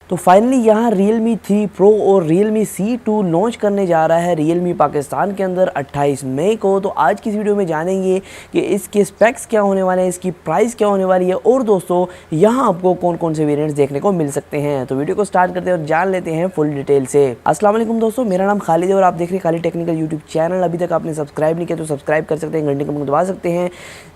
तो फाइनली यहाँ Realme 3 Pro और Realme C2 लॉन्च करने जा रहा है Realme पाकिस्तान के अंदर 28 मई को। तो आज की इस वीडियो में जानेंगे कि इसके स्पेक्स क्या होने वाले हैं, इसकी प्राइस क्या होने वाली है और दोस्तों यहाँ आपको कौन कौन से वेरिएंट्स देखने को मिल सकते हैं। तो वीडियो को स्टार्ट करते हैं और जान लेते हैं फुल डिटेल से। अस्सलाम वालेकुम दोस्तों, मेरा नाम खालिद है और आप देख रहे हैं खालिद टेक्निकल यूट्यूब चैनल। अभी तक आपने सब्सक्राइब नहीं किया तो सब्सक्राइब कर सकते हैं, घंटे को दबा सकते हैं,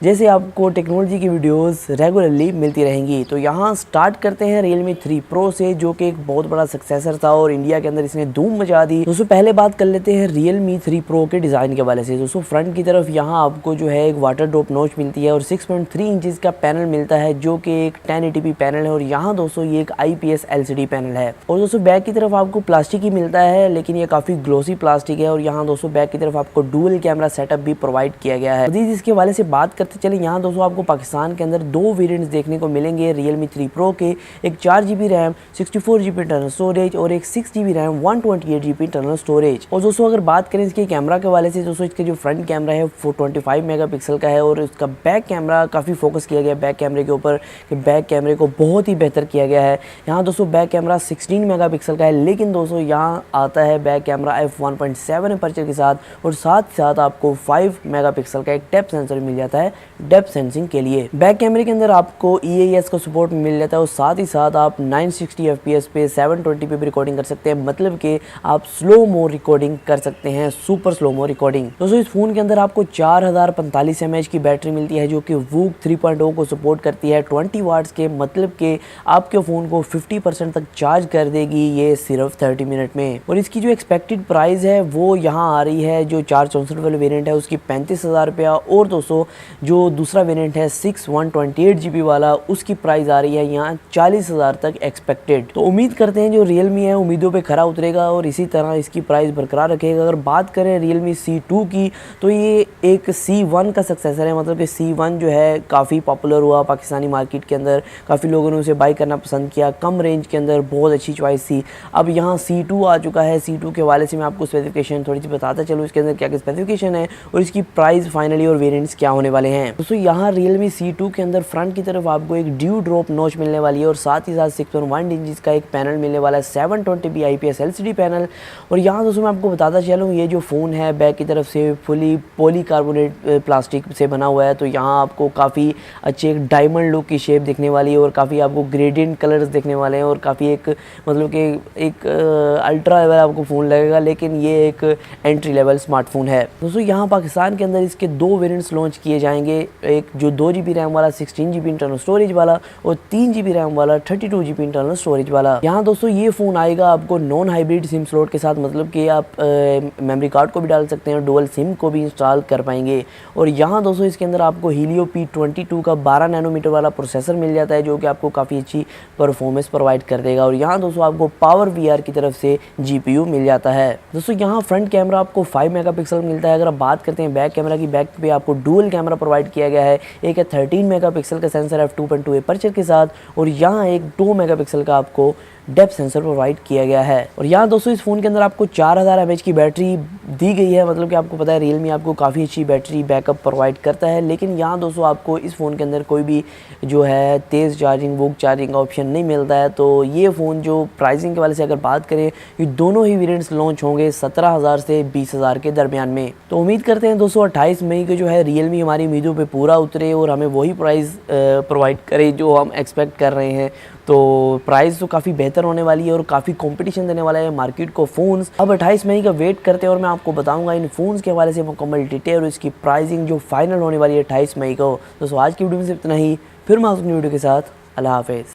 जैसे आपको टेक्नोलॉजी की वीडियोस रेगुलरली मिलती रहेंगी। तो यहाँ स्टार्ट करते हैं Realme 3 Pro से, जो कि एक बहुत बड़ा सक्सेसर था और इंडिया के अंदर इसने धूम मचा दी। दोस्तों पहले बात कर लेते हैं Realme 3 Pro के डिज़ाइन के हवाले से। दोस्तों फ्रंट की तरफ यहाँ आपको जो है एक वाटर ड्रॉप नॉच मिलती है और 6.3 इंचेस का पैनल मिलता है, जो कि एक 1080p पैनल है और यहाँ दोस्तों ये एक IPS LCD पैनल है। और दोस्तों बैक की तरफ आपको प्लास्टिक ही मिलता है, लेकिन ये काफ़ी ग्लोसी प्लास्टिक है। और यहाँ दोस्तों बैक की तरफ आपको डुअल कैमरा सेटअप भी प्रोवाइड किया गया है। मज़ीद इसके हवाले से बात करते चले, यहाँ दोस्तों आपको पाकिस्तान के अंदर दो वेरिएंट्स देखने को मिलेंगे Realme 3 Pro के, एक 4GB RAM 64GB internal storage और एक 6GB RAM 128GB internal storage. और दोस्तों अगर बात करें इसके कैमरा के हवाले से, दोस्तों इसके जो फ्रंट कैमरा है 425 मेगापिक्सल का है और इसका बैक कैमरा काफ़ी फोकस किया गया है बैक कैमरे के ऊपर, कि बैक कैमरे को बहुत ही बेहतर किया गया है। यहाँ दोस्तों बैक कैमरा 16 मेगापिक्सल का है, लेकिन दोस्तों यहाँ आता है बैक कैमरा f1.7 अपर्चर के साथ और साथ ही साथ आपको 5 मेगापिक्सल का एक डेप्थ सेंसर मिल जाता है डेप्थ सेंसिंग के लिए। बैक कैमरे के अंदर आपको EAS का सपोर्ट मिल जाता है और साथ ही साथ आप 960 FPS पे 720p भी रिकॉर्डिंग कर सकते हैं, मतलब कि आप स्लो मो रिकॉर्डिंग कर सकते हैं, सुपर स्लो मो रिकॉर्डिंग। दोस्तों इस फोन के अंदर आपको 4045 mAh की बैटरी मिलती है, जो कि वूक 3.0 को सपोर्ट करती है 20 वाट्स के, मतलब कि आपके फ़ोन को 50% तक चार्ज कर देगी ये सिर्फ 30 मिनट में। और इसकी जो एक्सपेक्टेड प्राइस है वो यहाँ आ रही है, जो 464 वाले वेरिएंट है उसकी 35,000 रुपया, और दोस्तों जो दूसरा वेरिएंट है 128GB वाला, उसकी प्राइस आ रही है यहाँ 40,000 तक एक्सपेक्टेड। तो उम्मीद करते हैं जो Realme है उम्मीदों पे खरा उतरेगा और इसी तरह इसकी प्राइस बरकरार रखेगा। अगर बात करें Realme C2 की, तो ये एक C1 का सक्सेसर है, मतलब कि C1 जो है काफ़ी पॉपुलर हुआ पाकिस्तानी मार्केट के अंदर, काफ़ी लोगों ने उसे बाई करना पसंद किया, कम रेंज के अंदर बहुत अच्छी चॉइस थी। अब यहाँ C2 आ चुका है। C2 के हवाले से मैं आपको स्पेसिफिकेशन थोड़ी सी बताता चलूँ, इसके अंदर क्या क्या स्पेसिफिकेशन है और इसकी प्राइस फाइनली और वेरिएंट्स क्या होने वाले हैं। दोस्तों यहाँ Realme C2 के अंदर फ्रंट की तरफ आपको एक ड्यू ड्रॉप नॉच मिलने वाली है और साथ ही साथ 6.1 इंचेस का एक पैनल मिलने वाला है, 720p IPS LCD पैनल। और यहाँ दोस्तों मैं आपको बताता चलूँ, ये जो फ़ोन है बैक की तरफ से फुली पॉलीकार्बोनेट प्लास्टिक से बना हुआ है, तो यहाँ आपको काफ़ी अच्छे एक डायमंड लुक की शेप दिखने वाली है और काफ़ी आपको ग्रेडियंट कलर्स दिखने वाले हैं और काफ़ी एक मतलब कि एक अल्ट्रा लेवल आपको फ़ोन लगेगा, लेकिन ये एक एंट्री लेवल स्मार्टफोन है। दोस्तों यहाँ पाकिस्तान के अंदर इसके दो वेरिएंट्स लॉन्च किए जाएंगे, एक जो 2GB रैम वाला 16GB इंटरनल स्टोरेज वाला और 3GB रैम वाला 32GB इंटरनल स्टोरेज वाला। यहाँ दोस्तों ये फ़ोन आएगा आपको नॉन हाइब्रिड सिम स्लॉट के साथ, मतलब कि आप मेमोरी कार्ड को भी डाल सकते हैं, डुअल सिम को भी इंस्टॉल कर पाएंगे। और यहाँ दोस्तों इसके अंदर आपको Helio P22 का 12 नैनोमीटर वाला प्रोसेसर मिल जाता है, जो कि आपको काफ़ी अच्छी परफॉर्मेंस प्रोवाइड कर देगा। और यहाँ दोस्तों आपको पावर VR की तरफ से GPU मिल जाता है। दोस्तों यहाँ फ्रंट कैमरा आपको 5 मेगापिक्सल मिलता है। अगर आप बात करते हैं बैक कैमरा की, बैक पे आपको डुअल कैमरा प्रोवाइड किया गया है, एक है 13 मेगापिक्सल का सेंसर f2.2 अपर्चर के साथ और यहाँ एक 2 मेगापिक्सल का आपको डेप्थ सेंसर प्रोवाइड किया गया है। और यहाँ दोस्तों इस फ़ोन के अंदर आपको 4000 mAh की बैटरी दी गई है, मतलब कि आपको पता है Realme आपको काफ़ी अच्छी बैटरी बैकअप प्रोवाइड करता है, लेकिन यहाँ दोस्तों आपको इस फ़ोन के अंदर कोई भी जो है तेज़ चार्जिंग वोक चार्जिंग का ऑप्शन नहीं मिलता है। तो ये फ़ोन जो प्राइसिंग के वाले से अगर बात करें, ये दोनों ही वेरिएंट्स लॉन्च होंगे 17,000 से 20,000 के दरमियान में। तो उम्मीद करते हैं दोस्तों 28 मई को जो है Realme हमारी उम्मीदों पर पूरा उतरे और हमें वही प्राइस प्रोवाइड करे जो हम एक्सपेक्ट कर रहे हैं। तो प्राइस तो काफ़ी बेहतर होने वाली है और काफ़ी कंपटीशन देने वाला है मार्केट को फ़ोन्स। अब 28 मई का वेट करते हैं और मैं आपको बताऊंगा इन फ़ोन्स के हवाले से मुकम्मल डिटेल और इसकी प्राइसिंग जो फाइनल होने वाली है 28 मई को। दोस्तों आज की वीडियो में सिर्फ इतना ही, फिर मैं अपनी वीडियो के साथ, अल्लाह हाफ़िज़।